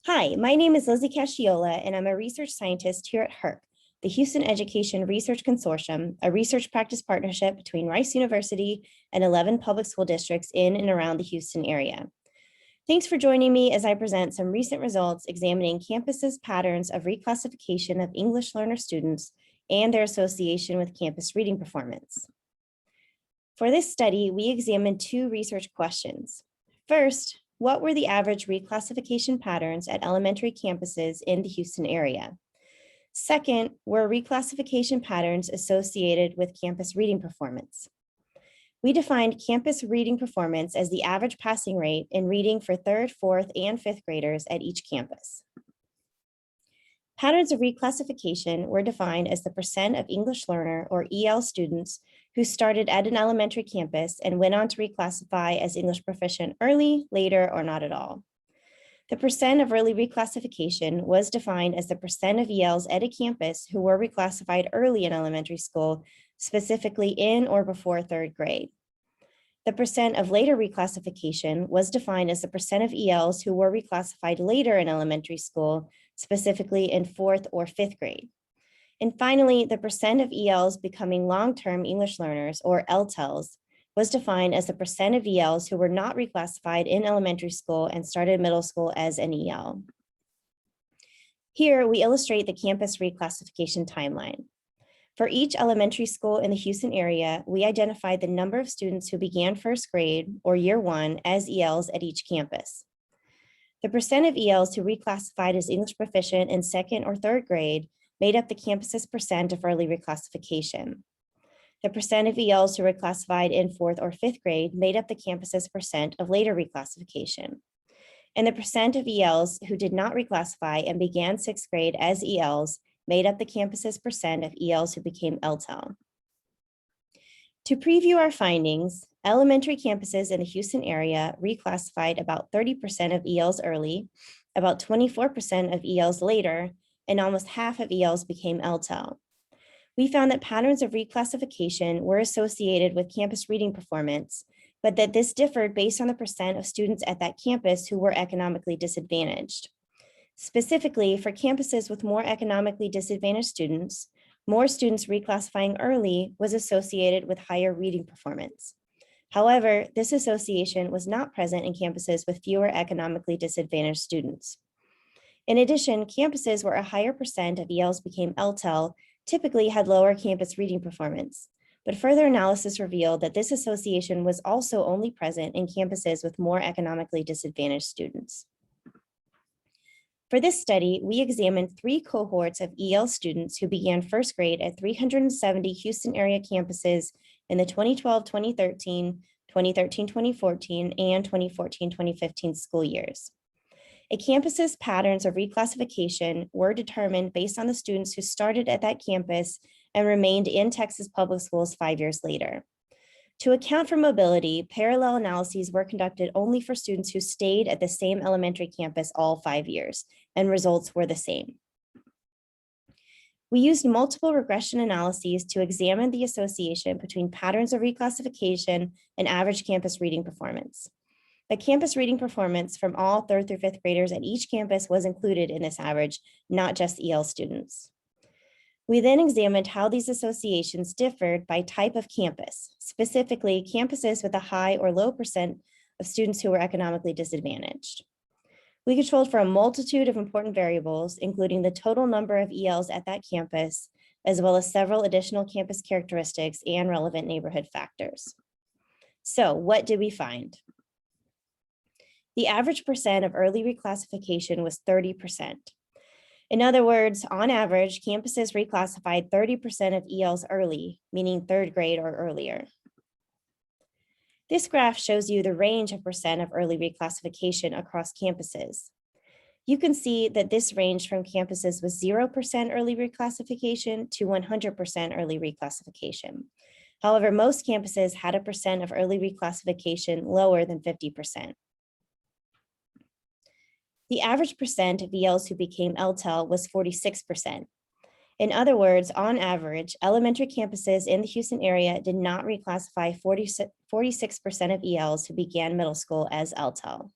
Hi, my name is Lizzie Casciola, and I'm a research scientist here at HERC, the Houston Education Research Consortium, a research practice partnership between Rice University and 11 public school districts in and around the Houston area. Thanks for joining me as I present some recent results examining campuses' patterns of reclassification of English learner students and their association with campus reading performance. For this study, we examined two research questions. First, what were the average reclassification patterns at elementary campuses in the Houston area? Second, were reclassification patterns associated with campus reading performance? We defined campus reading performance as the average passing rate in reading for third, fourth, and fifth graders at each campus. Patterns of reclassification were defined as the percent of English learner or EL students who started at an elementary campus and went on to reclassify as English proficient early, later, or not at all. The percent of early reclassification was defined as the percent of ELs at a campus who were reclassified early in elementary school, specifically in or before third grade. The percent of later reclassification was defined as the percent of ELs who were reclassified later in elementary school, specifically in fourth or fifth grade. And finally, the percent of ELs becoming long-term English learners, or LTELs, was defined as the percent of ELs who were not reclassified in elementary school and started middle school as an EL. Here, we illustrate the campus reclassification timeline. For each elementary school in the Houston area, we identified the number of students who began first grade, or year one, as ELs at each campus. The percent of ELs who reclassified as English proficient in second or third grade made up the campus's percent of early reclassification. The percent of ELs who reclassified in fourth or fifth grade made up the campus's percent of later reclassification. And the percent of ELs who did not reclassify and began sixth grade as ELs made up the campus's percent of ELs who became LTEL. To preview our findings, elementary campuses in the Houston area reclassified about 30% of ELs early, about 24% of ELs later, and almost half of ELs became LTEL. We found that patterns of reclassification were associated with campus reading performance, but that this differed based on the percent of students at that campus who were economically disadvantaged. Specifically, for campuses with more economically disadvantaged students, more students reclassifying early was associated with higher reading performance. However, this association was not present in campuses with fewer economically disadvantaged students. In addition, campuses where a higher percent of ELs became LTEL typically had lower campus reading performance, but further analysis revealed that this association was also only present in campuses with more economically disadvantaged students. For this study, we examined 3 cohorts of EL students who began first grade at 370 Houston area campuses in the 2012-2013, 2013-2014, and 2014-2015 school years. A campus's patterns of reclassification were determined based on the students who started at that campus and remained in Texas public schools 5 years later. To account for mobility, parallel analyses were conducted only for students who stayed at the same elementary campus all 5 years, and results were the same. We used multiple regression analyses to examine the association between patterns of reclassification and average campus reading performance. The campus reading performance from all third through fifth graders at each campus was included in this average, not just EL students. We then examined how these associations differed by type of campus, specifically campuses with a high or low percent of students who were economically disadvantaged. We controlled for a multitude of important variables, including the total number of ELs at that campus, as well as several additional campus characteristics and relevant neighborhood factors. So what did we find? The average percent of early reclassification was 30%. In other words, on average, campuses reclassified 30% of ELs early, meaning third grade or earlier. This graph shows you the range of percent of early reclassification across campuses. You can see that this ranged from campuses with 0% early reclassification to 100% early reclassification. However, most campuses had a percent of early reclassification lower than 50%. The average percent of ELs who became LTEL was 46%. In other words, on average, elementary campuses in the Houston area did not reclassify 46% of ELs who began middle school as LTEL.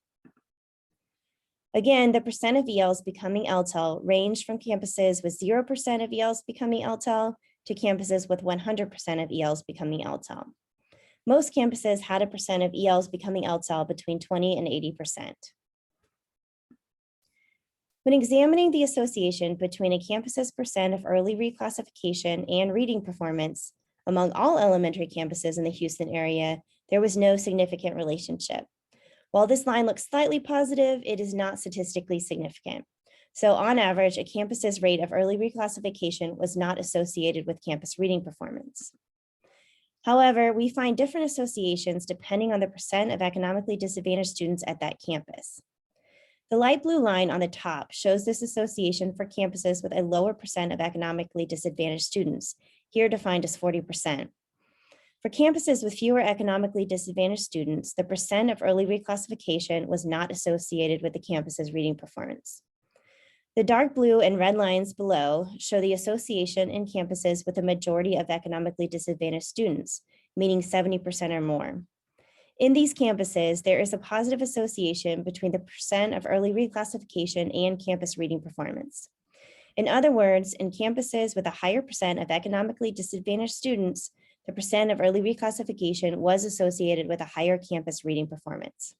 Again, the percent of ELs becoming LTEL ranged from campuses with 0% of ELs becoming LTEL to campuses with 100% of ELs becoming LTEL. Most campuses had a percent of ELs becoming LTEL between 20 and 80%. When examining the association between a campus's percent of early reclassification and reading performance among all elementary campuses in the Houston area, there was no significant relationship. While this line looks slightly positive, it is not statistically significant. So on average, a campus's rate of early reclassification was not associated with campus reading performance. However, we find different associations depending on the percent of economically disadvantaged students at that campus. The light blue line on the top shows this association for campuses with a lower percent of economically disadvantaged students, here defined as 40%. For campuses with fewer economically disadvantaged students, the percent of early reclassification was not associated with the campus's reading performance. The dark blue and red lines below show the association in campuses with a majority of economically disadvantaged students, meaning 70% or more. In these campuses, there is a positive association between the percent of early reclassification and campus reading performance. In other words, in campuses with a higher percent of economically disadvantaged students, the percent of early reclassification was associated with a higher campus reading performance.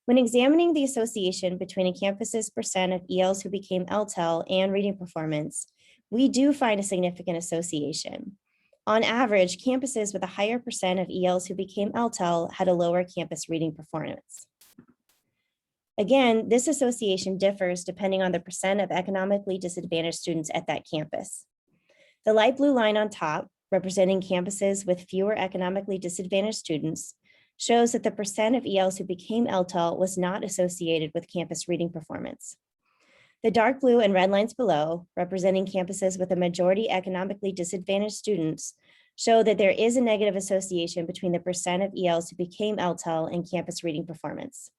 When examining the association between a campus's percent of ELs who became LTEL and reading performance, we do find a significant association. On average, campuses with a higher percent of ELs who became LTEL had a lower campus reading performance. Again, this association differs depending on the percent of economically disadvantaged students at that campus. The light blue line on top, representing campuses with fewer economically disadvantaged students, shows that the percent of ELs who became LTEL was not associated with campus reading performance. The dark blue and red lines below, representing campuses with a majority economically disadvantaged students, show that there is a negative association between the percent of ELs who became LTEL and campus reading performance.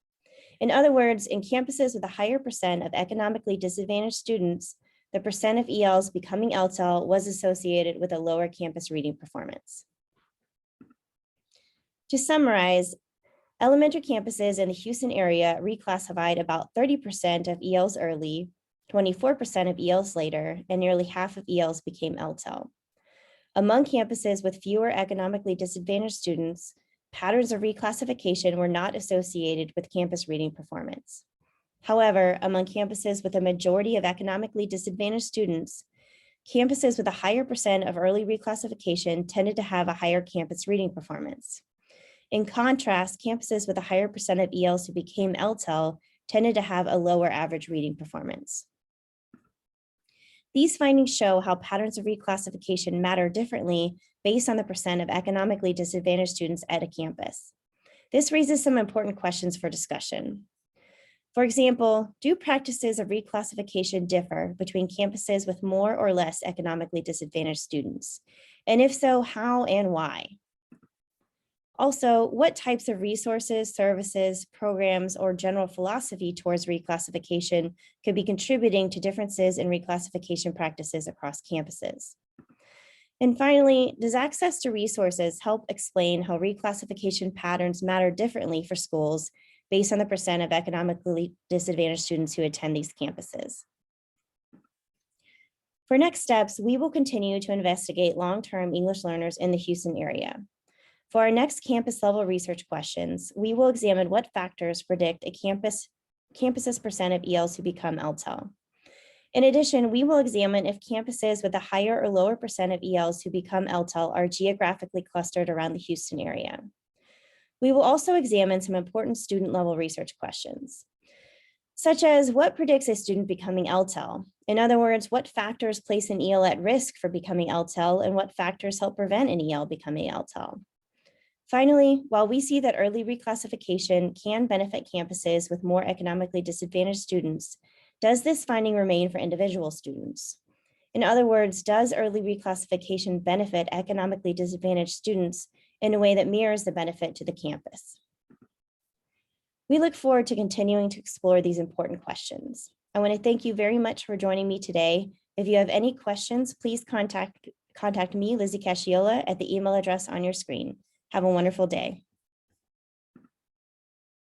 In other words, in campuses with a higher percent of economically disadvantaged students, the percent of ELs becoming LTEL was associated with a lower campus reading performance. To summarize, elementary campuses in the Houston area reclassified about 30% of ELs early, 24% of ELs later, and nearly half of ELs became LTEL. Among campuses with fewer economically disadvantaged students, patterns of reclassification were not associated with campus reading performance. However, among campuses with a majority of economically disadvantaged students, campuses with a higher percent of early reclassification tended to have a higher campus reading performance. In contrast, campuses with a higher percent of ELs who became LTEL tended to have a lower average reading performance. These findings show how patterns of reclassification matter differently based on the percent of economically disadvantaged students at a campus. This raises some important questions for discussion. For example, do practices of reclassification differ between campuses with more or less economically disadvantaged students? And if so, how and why? Also, what types of resources, services, programs, or general philosophy towards reclassification could be contributing to differences in reclassification practices across campuses? And finally, does access to resources help explain how reclassification patterns matter differently for schools based on the percent of economically disadvantaged students who attend these campuses? For next steps, we will continue to investigate long-term English learners in the Houston area. For our next campus level research questions, we will examine what factors predict a campus's percent of ELs who become LTEL. In addition, we will examine if campuses with a higher or lower percent of ELs who become LTEL are geographically clustered around the Houston area. We will also examine some important student level research questions, such as what predicts a student becoming LTEL? In other words, what factors place an EL at risk for becoming LTEL and what factors help prevent an EL becoming LTEL? Finally, while we see that early reclassification can benefit campuses with more economically disadvantaged students, does this finding remain for individual students? In other words, does early reclassification benefit economically disadvantaged students in a way that mirrors the benefit to the campus? We look forward to continuing to explore these important questions. I want to thank you very much for joining me today. If you have any questions, please contact me, Lizzie Casciola, at the email address on your screen. Have a wonderful day.